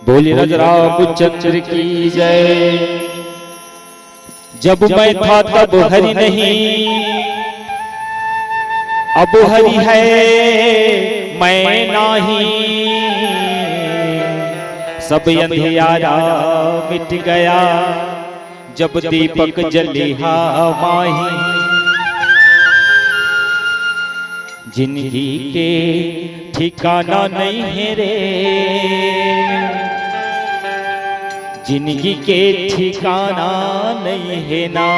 बोले रामचंद्र की जय। जब मैं था तब हरि नहीं, अब हरि है मैं नहीं। सब अंधियारा मिट गया जब दीपक जले माही। जिंदगी के ठिकाना नहीं है रे, जिंदगी के ठिकाना नहीं है ना।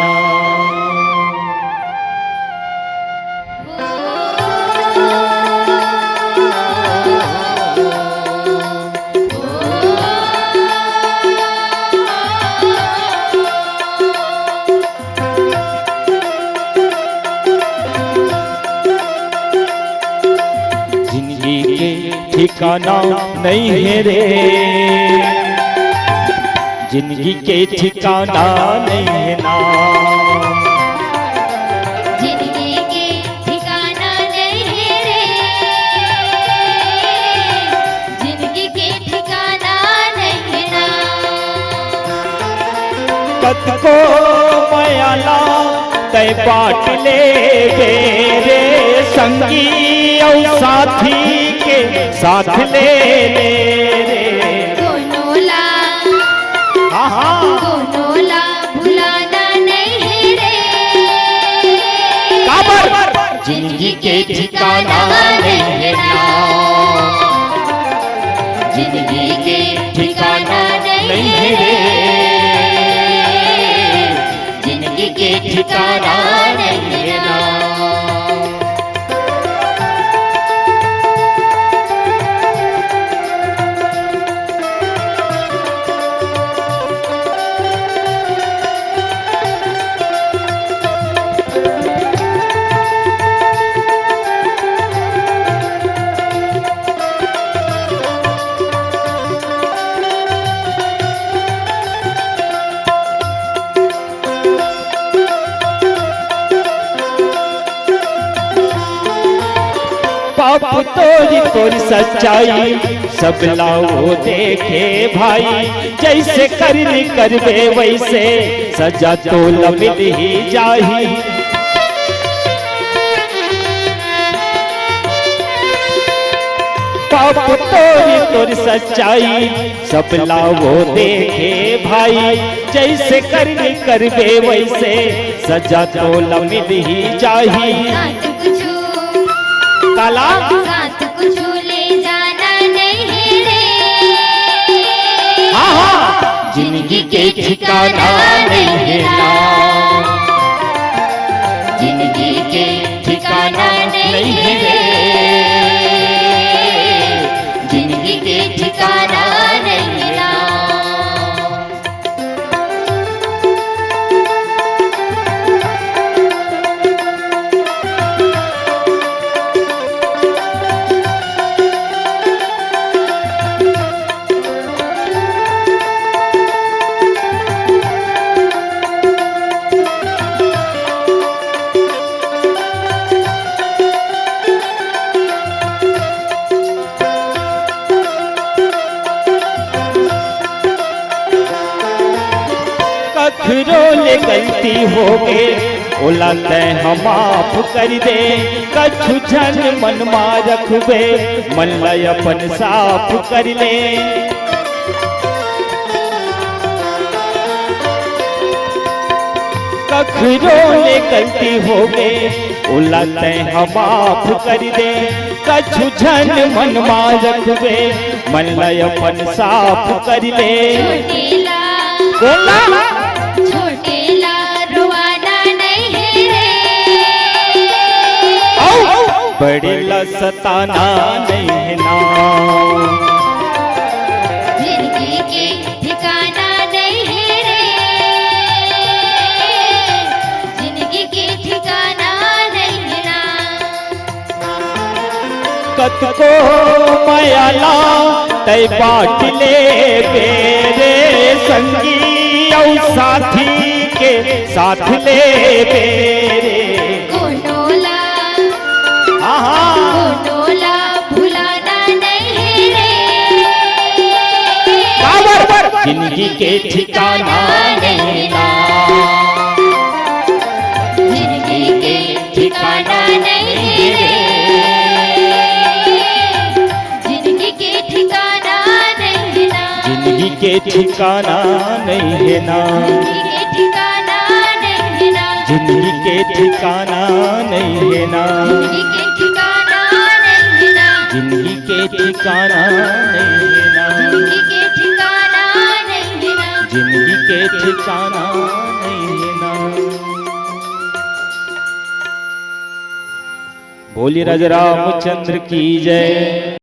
जिंदगी के ठिकाना नहीं है रे, जिंदगी के ठिकाना नहीं है ना। जिंदगी के ठिकाना नहीं है रे, जिंदगी के ठिकाना नहीं है ना। कद को मयाला तय बाट ले मेरे संगी और साथी के साथ ले रे। गोनोला भुलाना नहीं है रे, जिंदगी के ठिकाना नहीं है ना। जिंदगी के ठिकाना नहीं है रे, जिंदगी के ठिकाना नहीं है ना। पाप तोरी सच्चाई सब लाओ देखे भाई। जैसे करनी करवे वैसे सजा तो मिल ही जाही। पाप तोरी सच्चाई सब लाओ देखे भाई। जैसे करनी करवे वैसे सजा तो मिल ही जाही। काला साथ कुछ ले जाना नहीं है रे, जिंदगी के ठिकाना नहीं है ना। जिंदगी के ठिकाना नहीं है रे, जिंदगी के ठिकाना नहीं है ना। रोले गलती हो गए ओला तय हम माफ कर दे। कछु जन मन मा रखबे मन लय अपन साफ कर ले। रोले गलती हो गए ओला तय हम माफ कर दे। कछु जन मन मा रखबे मन लय अपन साफ कर ले। बोला छोटेला रुवाना नहीं है रे, बड़े सताना नहीं है ना। जिंदगी के ठिकाना नहीं है रे, जिंदगी के ठिकाना नहीं है ना। कत को मयाला तय बाट ले मेरे संगी और साथी के साथ ले मेरे। गोनोला भुलाना नहीं है रे, जिंदगी के ठिकाना नहीं ना, जिंदगी के ठिकाना नहीं रे, जिंदगी के ठिकाना नहीं ना, जिंदगी के ठिकाना नहीं है ना, जिंदगी के ठिकाना नहीं है ना, जिंदगी के ठिकाना नहीं है ना, जिंदगी के ठिकाना नहीं है ना, जिंदगी के ठिकाना नहीं है ना। बोलिए राजा रामचंद्र की जय।